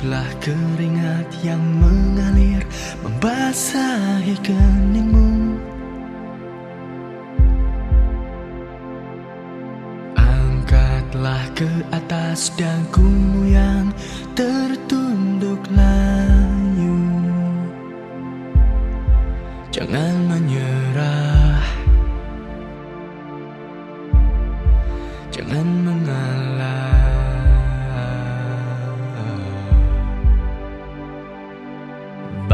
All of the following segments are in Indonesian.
Angkatlah keringat yang mengalir membasahi keningmu. Angkatlah ke atas dagumu yang tertunduk layu. Jangan menyerah, jangan mengalah.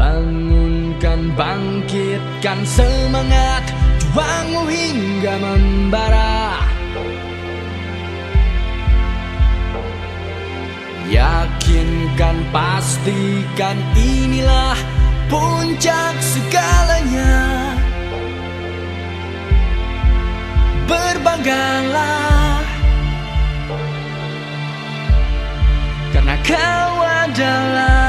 Bangunkan, bangkitkan semangat, juangmu hingga membara. Yakinkan, pastikan inilah puncak segalanya. Berbanggalah, karena kau adalah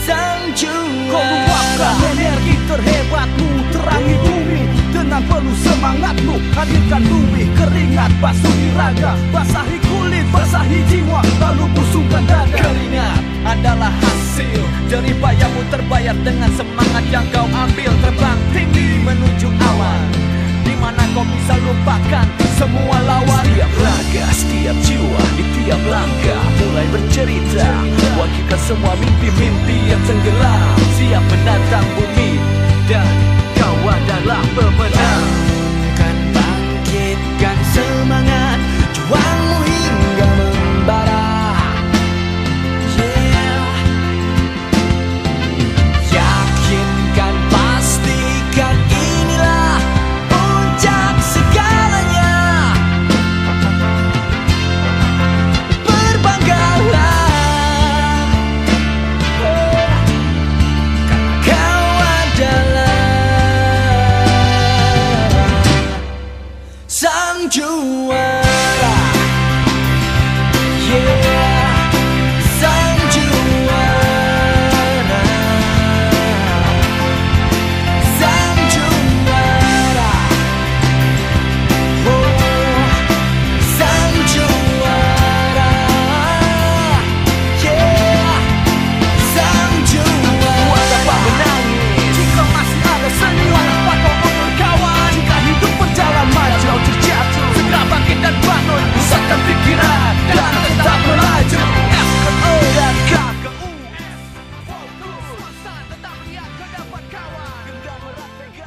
sang juara. Kau luapkan energi terhebatmu, terangi bumi dengan penuh semangatmu. Hadirkan bumi, keringat basuhi raga, basahi kulit, basahi jiwa, lalu busungkan dada. Keringat adalah hasil jerih payahmu terbayar dengan semangat yang kau ambil. Terbang tinggi menuju awan, di mana kau bisa lupakan semua lawan. Setiap raga, setiap jiwa, di tiap langkah mulai bercerita, wakilkan semua mimpi-mimpi yang tenggelam, siap menantang bumi, dan kau adalah pemenang. Bangkitkan, bangkitkan semangat, juangmu hingga membara. Yeah. Yakinkan, pastikan inilah puncak segalanya. Berbanggalah, karena kau adalah sang juara. Yeah, sang juara, sang juara. Oh, sang juara. Yeah, sang juara. Buat apa menangis jika masih ada senyum? Buat apa kau berkawan jika hidup berjalan maju? Kau terjatuh, segera bangkit dan bangun, pusatkan pikiran dan tetap melaju. F ke O dan K ke U. Fokus, tetap lihat ke depan kawan.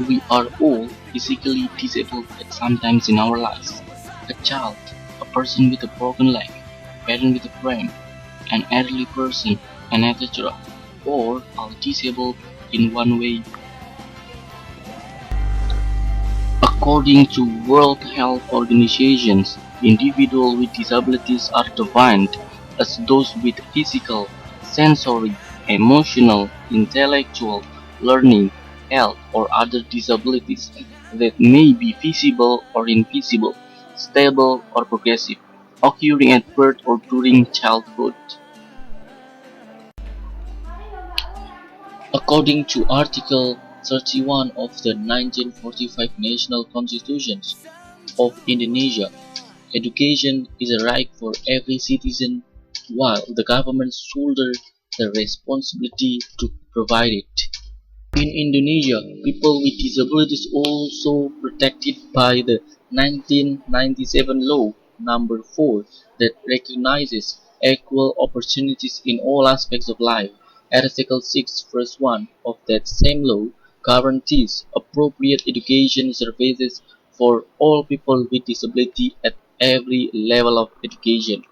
We are all physically disabled at some times in our lives. A child, a person with a broken leg, a parent with a cramp, an elderly person, and etc. All are disabled in one way. According to World Health Organizations, individuals with disabilities are defined as those with physical, sensory, emotional, intellectual, learning, health, or other disabilities that may be visible or invisible, stable or progressive, occurring at birth or during childhood. According to Article 31 of the 1945 National Constitution of Indonesia, education is a right for every citizen, while the government shoulders the responsibility to provide it. In Indonesia, people with disabilities also protected by the 1997 Law Number 4 that recognizes equal opportunities in all aspects of life. Article 6 verse 1 of that same law guarantees appropriate education services for all people with disability at every level of education.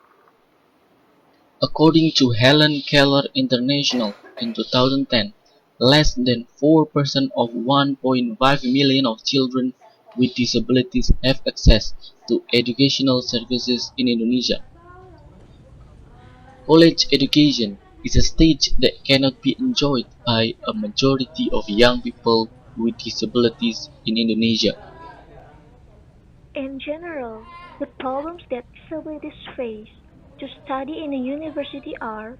According to Helen Keller International in 2010, less than 4% of 1.5 million of children with disabilities have access to educational services in Indonesia. College education is a stage that cannot be enjoyed by a majority of young people with disabilities in Indonesia. In general, the problems that disabilities face to study in a university are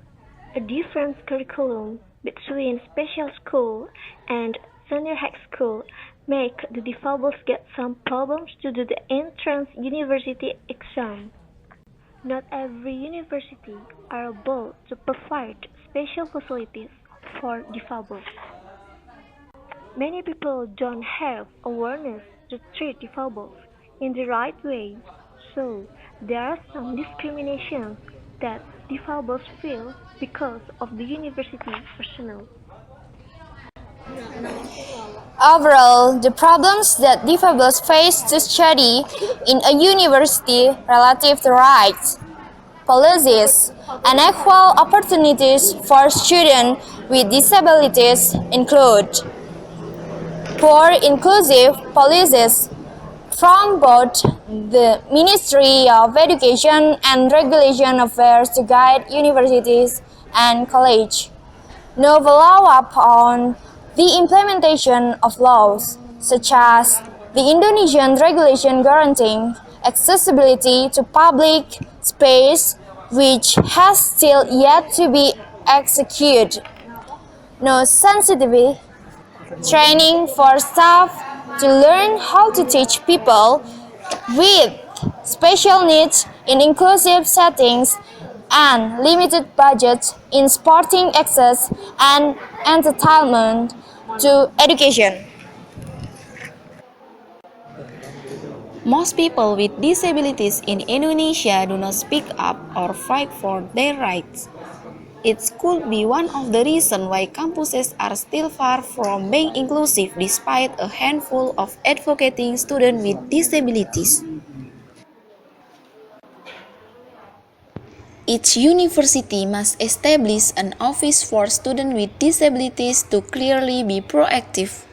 a different curriculum between special school and senior high school make the disabled get some problems to do the entrance university exam. Not every university are able to provide special facilities for disabled. Many people don't have awareness to treat disabled in the right way, so there are some discriminations that disabled feel because of the university personnel. Overall, the problems that disabled face to study in a university relative to rights, policies, and equal opportunities for students with disabilities include poor inclusive policies from both the Ministry of Education and Regulation Affairs to guide universities and colleges. No follow-up on the implementation of laws, such as the Indonesian regulation guaranteeing accessibility to public space, which has still yet to be executed. No sensitivity training for staff to learn how to teach people with special needs in inclusive settings, and limited budgets in supporting access and entitlement to education. Most people with disabilities in Indonesia do not speak up or fight for their rights. It could be one of the reasons why campuses are still far from being inclusive despite a handful of advocating students with disabilities. Each university must establish an office for students with disabilities to clearly be proactive.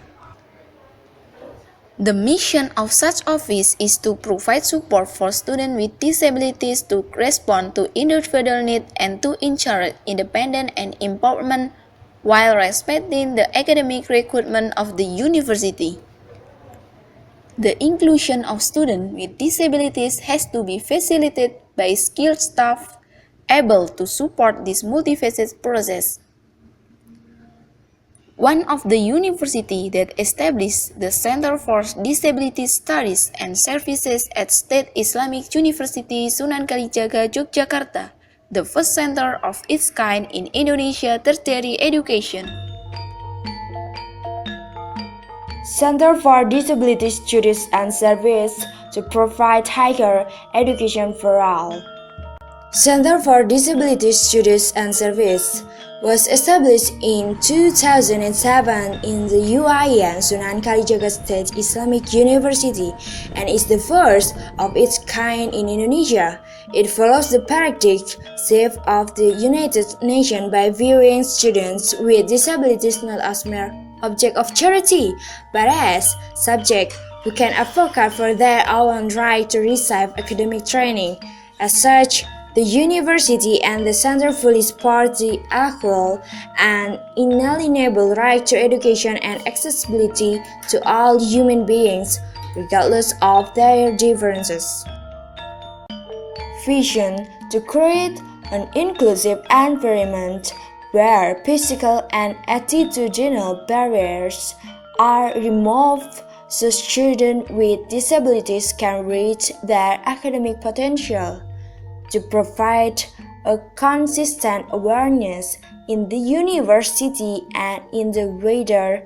The mission of such office is to provide support for students with disabilities to respond to individual needs and to ensure independence and empowerment while respecting the academic requirements of the university. The inclusion of students with disabilities has to be facilitated by skilled staff able to support this multifaceted process. One of the universities that established the Center for Disability Studies and Services at State Islamic University Sunan Kalijaga, Yogyakarta, the first center of its kind in Indonesia tertiary education. Center for Disability Studies and Service to provide higher education for all. Center for Disability Studies and Service was established in 2007 in the UIN Sunan Kalijaga State Islamic University and is the first of its kind in Indonesia. It follows the paradigm shift of the United Nations by viewing students with disabilities not as mere object of charity, but as subjects who can advocate for their own right to receive academic training. As such, the university and the center fully support the equal and inalienable right to education and accessibility to all human beings, regardless of their differences. Vision to create an inclusive environment where physical and attitudinal barriers are removed so students with disabilities can reach their academic potential. To provide a consistent awareness in the university and in the wider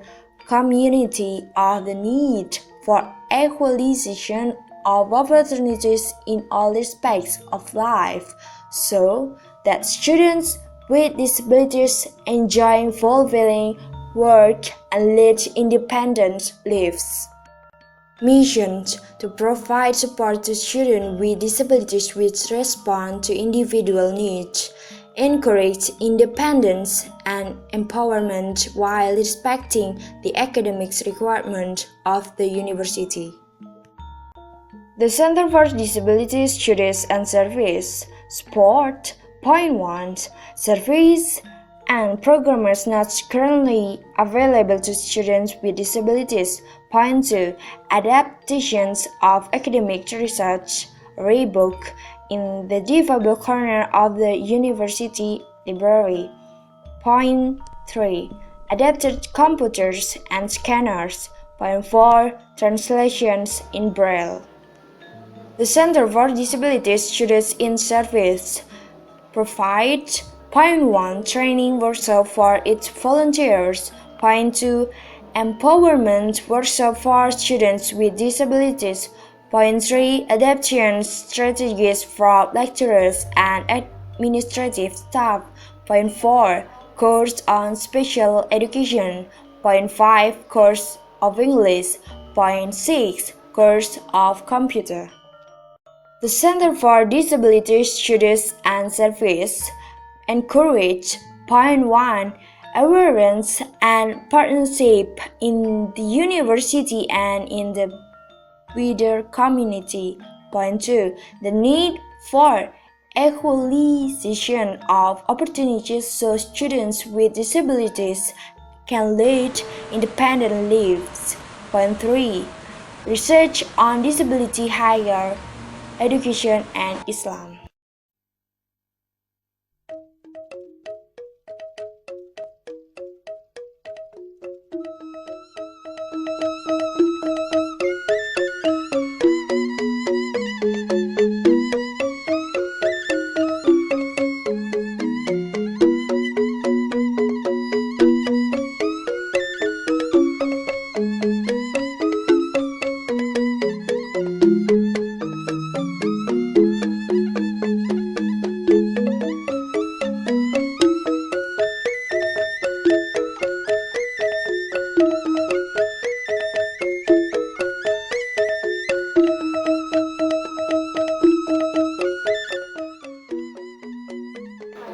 community of the need for equalization of opportunities in all aspects of life, so that students with disabilities enjoy fulfilling work and lead independent lives. Mission to provide support to students with disabilities which respond to individual needs, encourage independence and empowerment while respecting the academic requirements of the university. The Center for Disability Studies and Service support Point 1. Service and programs not currently available to students with disabilities. Point 2. Adaptations of academic research rebook in the disabled corner of the university library. Point 3. Adapted computers and scanners. Point 4. Translations in Braille. The Center for Disability Students in Service provides point 1 training workshop for its volunteers, point 2 empowerment workshop for students with disabilities, point 3 adaptation strategies for lecturers and administrative staff, point 4 course on special education, point 5 course of English, point 6 course of computer. The Center for Disability Studies and Service encourage point 1 awareness and partnership in the university and in the wider community. Point 2 the need for equalization of opportunities so students with disabilities can lead independent lives. Point 3 research on disability, higher education, and Islam.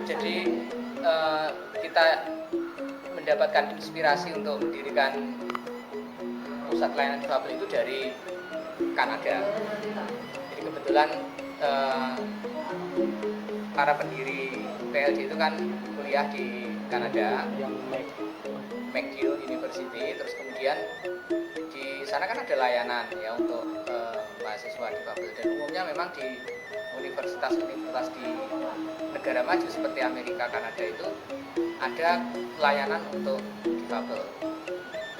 Jadi kita mendapatkan inspirasi untuk mendirikan pusat layanan difabel itu dari Kanada. Jadi kebetulan para pendiri PLD itu kan kuliah di Kanada, McGill University. Terus kemudian di sana kan ada layanan ya untuk mahasiswa difabel, dan umumnya memang di universitas-universitas di negara maju seperti Amerika, Kanada itu ada layanan untuk difabel.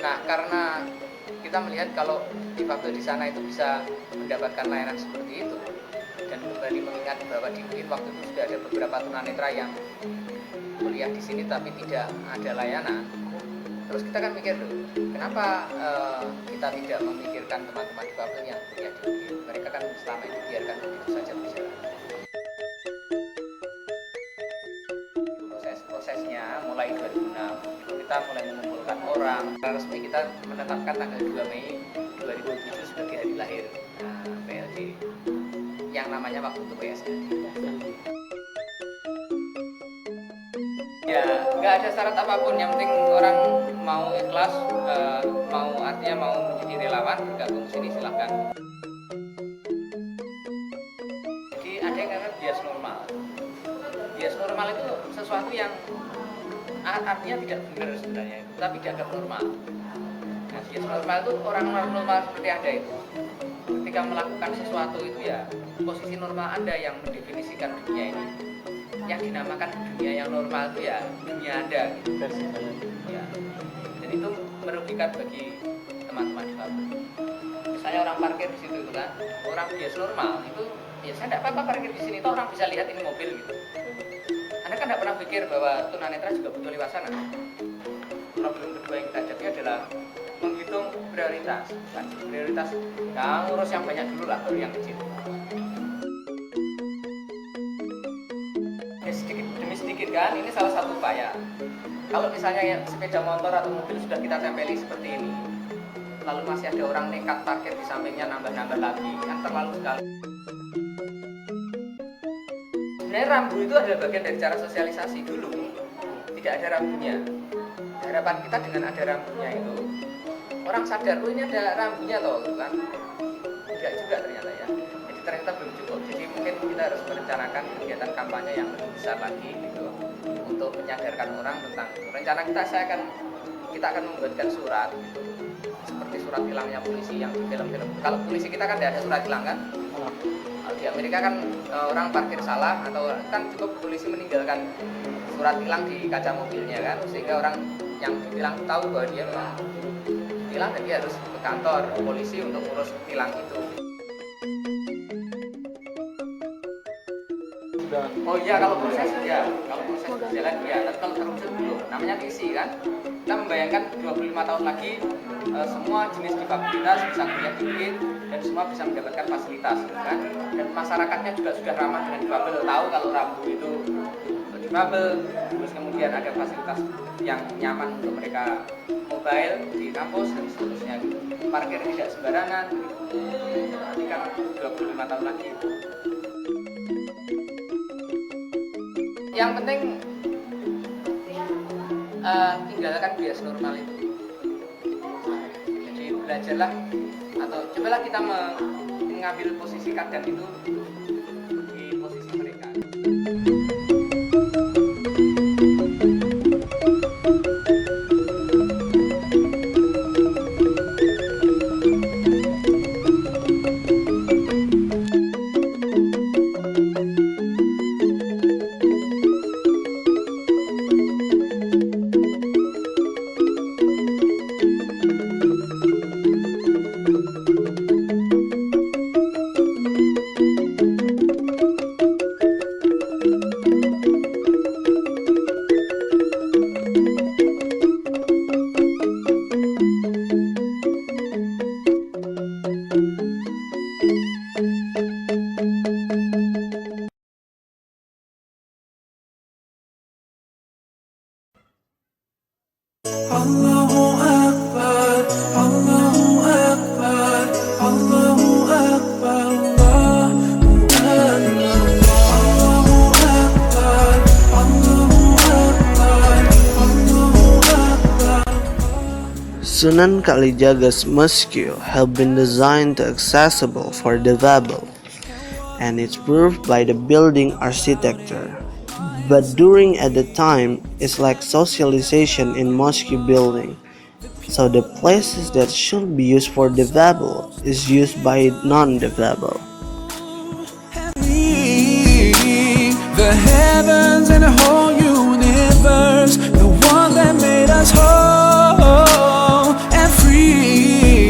Nah, karena kita melihat kalau difabel di sana itu bisa mendapatkan layanan seperti itu, dan kembali mengingat bahwa di UIN waktu itu sudah ada beberapa tunanetra yang kuliah di sini tapi tidak ada layanan. Terus kita kan mikir loh, kenapa kita tidak memikirkan teman-teman difabel yang kuliah di UIN? Mereka kan selama ini biarkan begitu saja berjalan. Prosesnya mulai 2006 itu kita mulai mengumpulkan orang. Resmi kita menetapkan tanggal 2 Mei 2007 sebagai hari lahir PLD yang namanya waktu itu PSLD. Ya, nggak ada syarat apapun, yang penting orang mau ikhlas, artinya mau menjadi relawan, bergabung ke sini silahkan. Jadi ada yang namanya bias normal. Bias normal itu sesuatu yang artinya tidak benar sebenarnya, tapi dianggap normal. Nah, bias normal itu orang normal seperti Anda itu, ketika melakukan sesuatu itu ya posisi normal Anda yang mendefinisikan dunia ini. Yang dinamakan dunia yang normal itu ya dunia Anda gitu. Ya. Dan itu merugikan bagi teman-teman difabel. Misalnya orang parkir di situ itu kan, orang bias normal itu ya saya tidak apa-apa parkir di sini, toh orang bisa lihat ini mobil gitu. Anda kan tidak pernah pikir bahwa tunanetra juga butuh liwasana. Problem kedua yang kita hadapi adalah menghitung prioritas. Prioritas, nah ngurus yang banyak dulu lah, baru yang kecil. Sedikit demi sedikit kan, ini salah satu upaya. Kalau misalnya yang sepeda motor atau mobil sudah kita tempeli seperti ini, lalu masih ada orang nekat parkir di sampingnya, nambah-nambah lagi, kan terlalu sekali. Sebenarnya rambu itu adalah bagian dari cara sosialisasi. Dulu tidak ada rambunya. Harapan kita dengan ada rambunya itu, orang sadar, oh ini ada rambunya loh, kan? Tidak juga ternyata ya. Jadi ternyata belum cukup. Jadi mungkin kita harus merencanakan kegiatan kampanye yang lebih besar lagi gitu, untuk menyadarkan orang tentang itu. Rencana kita akan membuatkan surat gitu, seperti surat hilangnya polisi yang di film-film. Kalau polisi kita kan tidak ada surat hilang kan? Di Amerika kan orang parkir salah atau kan cukup polisi meninggalkan surat hilang di kaca mobilnya kan, sehingga orang yang ditilang tahu bahwa dia memang tilang dan dia harus ke kantor polisi untuk urus tilang itu. Oh iya, kalau proses berjalan ya, tapi kalau terwujud belum. Namanya visi kan. Kita membayangkan 25 tahun lagi semua jenis difabilitas bisa kuliah di dan semua bisa mendapatkan fasilitas kan. Dan masyarakatnya juga sudah ramah dengan difabel, tahu kalau Rabu itu difabel, terus kemudian ada fasilitas yang nyaman untuk mereka mobile di kampus dan seterusnya. Parkir tidak sembarangan. Nanti kan 25 tahun lagi. Yang penting tinggalkan bias normal itu. Jadi belajarlah atau cobalah kita mengambil posisi kadang itu di posisi mereka. Allahu Akbar, Allahu Akbar, Allahu Akbar, Allahu Akbar, Allahu Akbar, Allahu Akbar, Allahu Akbar. Sunan Kalijaga's mosque have been designed to accessible for difabel, and it's proved by the building architecture. But during at the time, it's like socialization in mosque building. So the places that should be used for difabel is used by non-difabel. The heavens and the whole universe, the one that made us whole and free,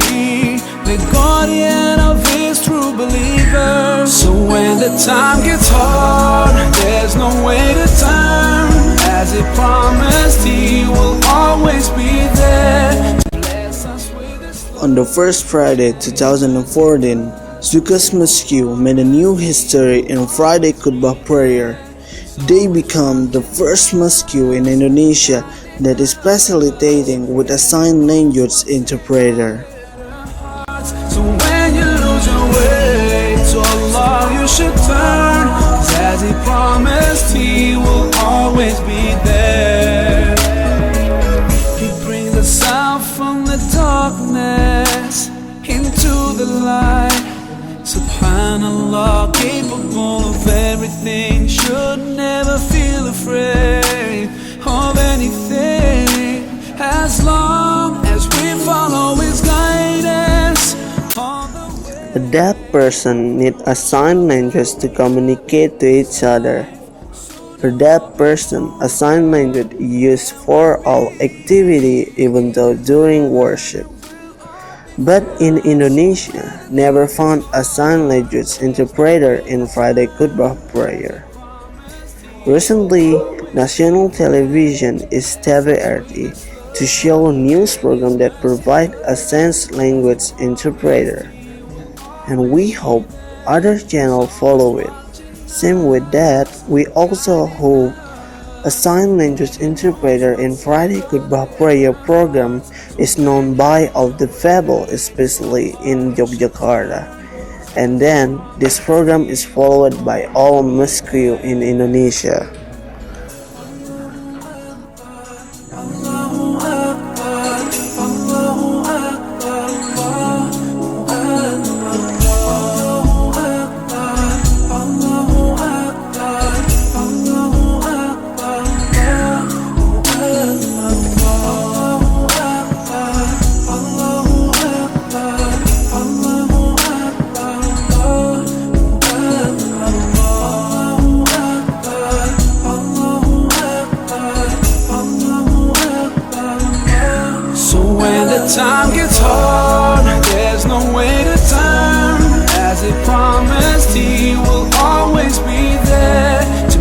the guardian of his true believers. So when the time gets hard, there's no way to turn. As he promised, he will always be there to bless us with his love. On the first Friday 2014, Sukas Mosque made a new history in Friday Khutbah prayer. They become the first mosque in Indonesia that is facilitating with a sign language interpreter. So when you lose your way, to Allah you should turn. 'Cause as he promised, he will always be there. He brings us out from the darkness into the light. Subhanallah, capable of everything, should never feel afraid of anything, as long as we follow his guidance on the way. A deaf person need a sign language to communicate to each other. For deaf person, a sign language is used for all activity, even though during worship. But in Indonesia, never found a sign language interpreter in Friday Khutbah prayer. Recently, national television is TVRI to show news program that provide a sign language interpreter, and we hope other channels follow it. Same with that, we also hope a sign language interpreter in Friday Khutbah prayer program is known by all the difabel, especially in Yogyakarta. And then this program is followed by all mosque in Indonesia. Allahu Akbar, Allahu Akbar, Allahu Akbar, Allahu Akbar, Allahu Akbar, Allahu Akbar, Allahu Akbar, Allahu Akbar, Allahu Akbar, Allahu Akbar, Allahu Akbar, Allahu Akbar. So when the time gets hard, there's no way to turn. As he promised, he will always be there to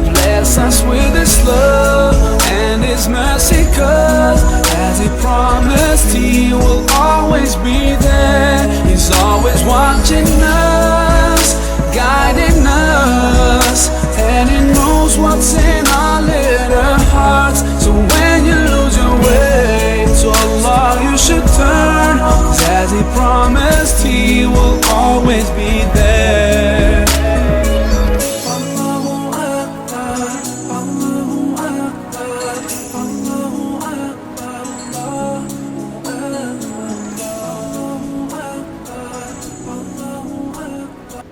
us with His love and His mercy, 'cause as He promised, He will always be there. He's always watching us, guiding us, and He knows what's in our little hearts. So when you lose your way, to Allah you should turn, 'cause as He promised, He will always be there. Allahu Akbar, Allahu Akbar, Allahu Akbar, Allahu Akbar, Allahu Akbar.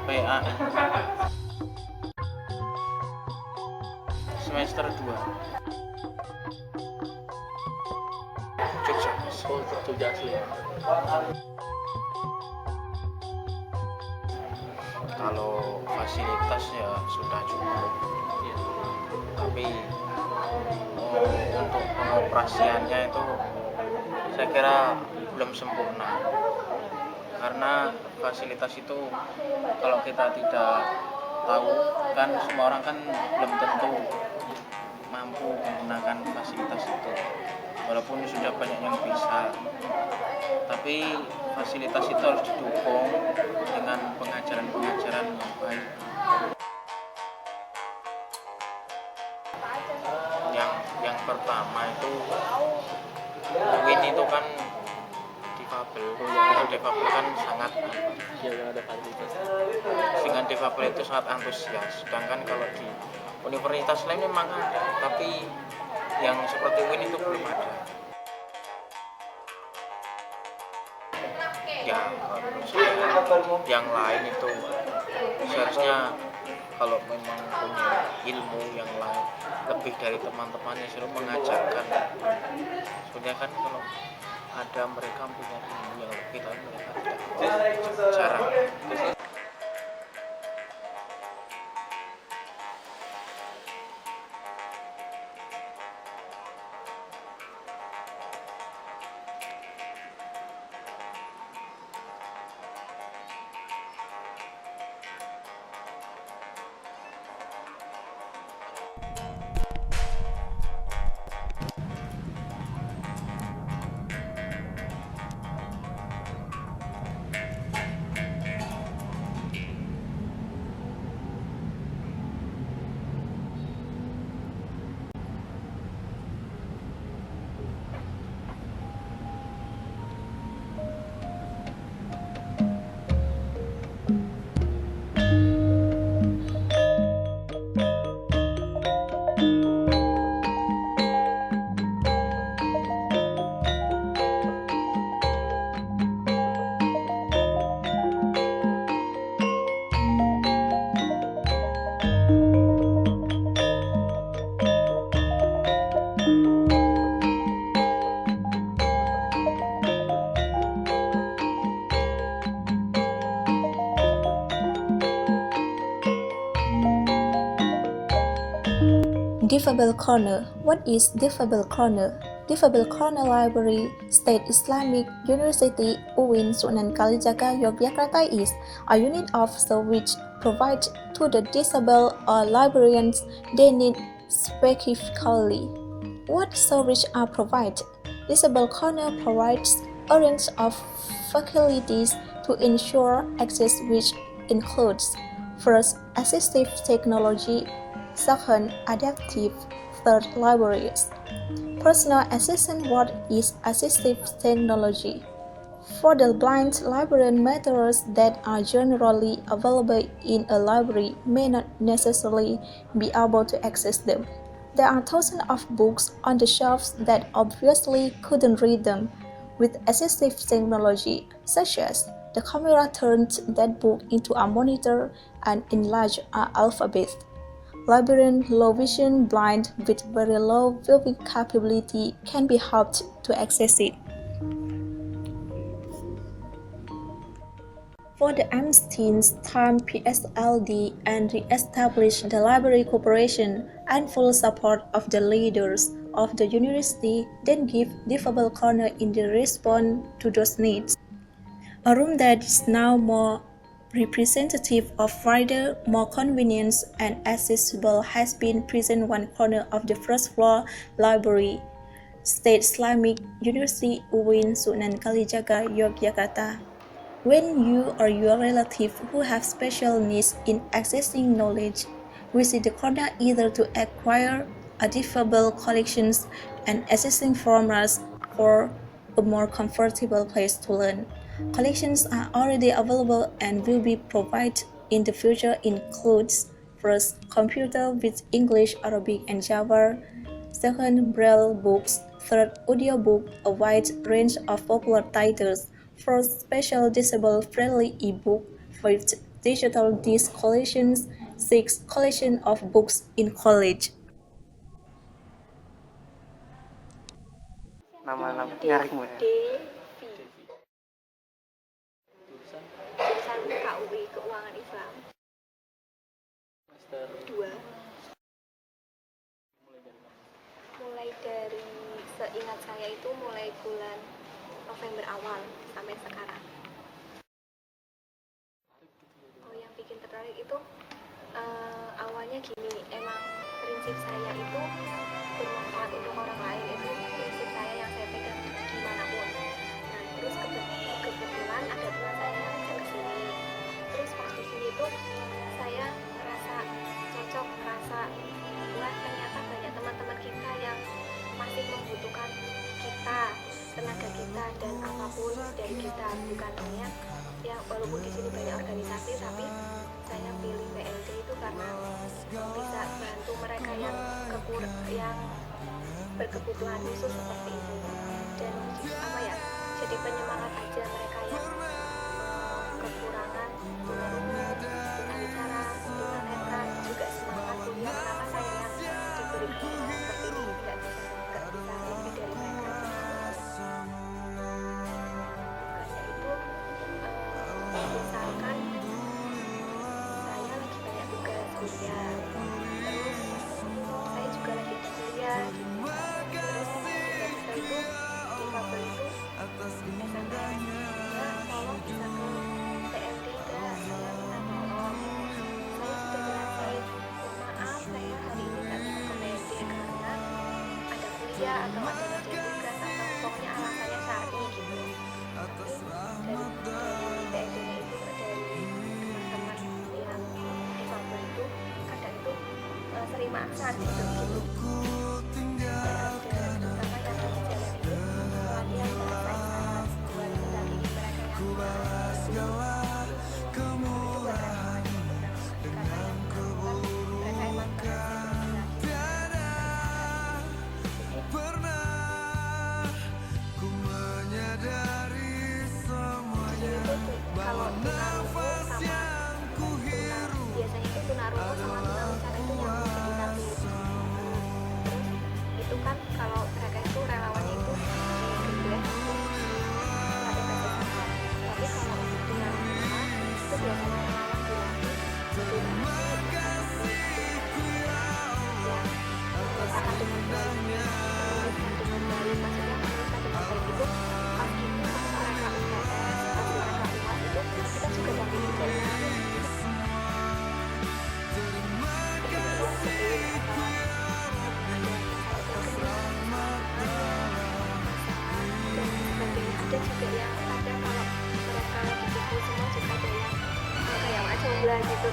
PA semester 2 Jogja. Oh, Jogja asli. Kalau fasilitas ya sudah cukup, tapi untuk pengoperasiannya itu saya kira belum sempurna, karena fasilitas itu kalau kita tidak tahu kan, semua orang kan belum tentu mampu menggunakan fasilitas itu, walaupun sudah banyak yang bisa, tapi fasilitas itu harus didukung dengan pengajaran-pengajaran yang baik. Yang pertama itu UIN itu kan difabel, dengan difabel kan sangat dengan difabel itu sangat antusias, sedangkan kalau di universitas lain memang ada, tapi yang seperti UIN itu belum ada. Ya, yang lain itu seharusnya kalau memang punya ilmu yang lain lebih dari teman-temannya, suruh mengajarkan. Sebenarnya kan kalau ada mereka punya ilmu yang lebih, tapi mereka tidak jarang. Difabel Corner. What is Difabel Corner? Difabel Corner Library, State Islamic University, UIN Sunan Kalijaga, Yogyakarta is a unit of service provided to the disabled or librarians they need specifically. What services are provided? Difabel Corner provides a range of facilities to ensure access, which includes: first, assistive technology; second, adaptive; third, libraries. Personal assistant. What is assistive technology? For the blind librarian, materials that are generally available in a library may not necessarily be able to access them. There are thousands of books on the shelves that obviously couldn't read them. With assistive technology, such as the camera turns that book into a monitor and enlarges an alphabet. Librarians low vision blind with very low viewing capability can be helped to access it. For the Amstein's time PSLD and re-establish the Library Corporation and full support of the leaders of the university, then give Difabel Corner in the response to those needs. A room that is now more representative of wider, more convenient and accessible has been present one corner of the first floor library, State Islamic University, UIN Sunan Kalijaga, Yogyakarta. When you or your relative who have special needs in accessing knowledge visit the corner either to acquire a difabel collections and accessing formats or a more comfortable place to learn. Collections are already available and will be provided in the future includes: first, computer with English, Arabic, and Java; second, Braille books; third, audiobook, a wide range of popular titles; fourth, special disabled-friendly e-book; fifth, digital disc collections; sixth, collection of books in college. Nama nyaringmu ya? Jurusan KUI Keuangan Islam. Master 2. Mulai dari seingat saya itu mulai bulan November awal sampai sekarang. Oh, yang bikin tertarik itu awalnya gini, emang prinsip saya itu bermanfaat untuk orang lain, itu prinsip saya yang saya pegang dimanapun. Nah, terus kebetulan ada teman saya yang ngajak ke sini. Terus pas di sini tuh saya merasa cocok, merasa wah ternyata banyak teman-teman kita yang masih membutuhkan kita, tenaga kita dan apapun dari kita, bukan hanya yang walaupun di sini banyak organisasi, tapi saya pilih PLD itu karena bisa bantu mereka yang berkebutuhan khusus seperti itu, dan apa ya, jadi penyemangat aja mereka yang kekurangan tunanetra, juga semangat kuliah, karena saya yang diberi kesempatan seperti ini nggak bisa lebih dari mereka. Makanya itu misalkan saya lagi banyak tugas kuliah, terus saya juga lagi kuliah, terus tiba-tiba itu di fabel itu SMS, ya tolong bisa ke PLD enggak, saya minta tolong. Saya sudah jelasin, maaf saya hari ini nggak bisa ke PLD karena ada kuliah atau ada ngerjain tugas atau pokoknya alasannya syar'i gitu. Tapi dari PLD-nya itu, dari teman-teman yang di fabel itu kadang itu sering maksa gitu. Terutama yang lagi jalan itu pelatihan bahasa isyarat buat mendampingi mereka yang itu buat relevan gitu, karena yang bersangkutan mereka emang kalau tunarungu sama biasanya itu tunarungu sama tunawisata itu nyambung jadi satu. Terus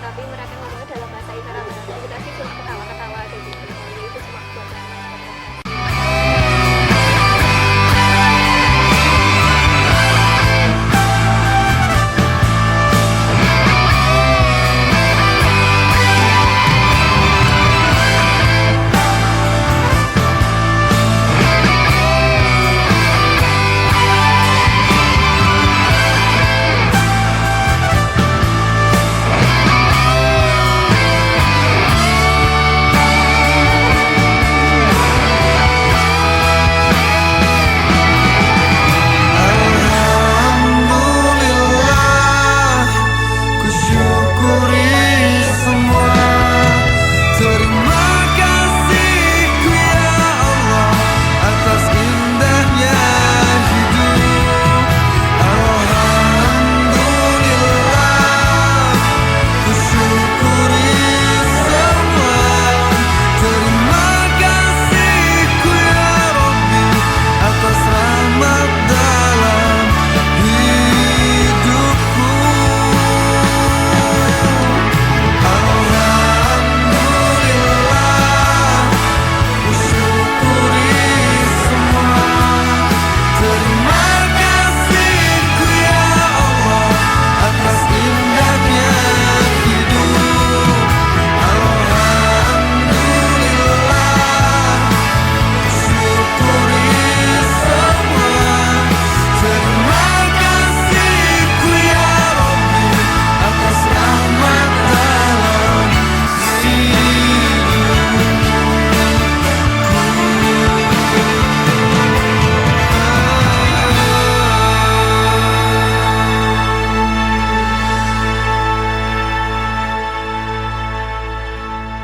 tapi mereka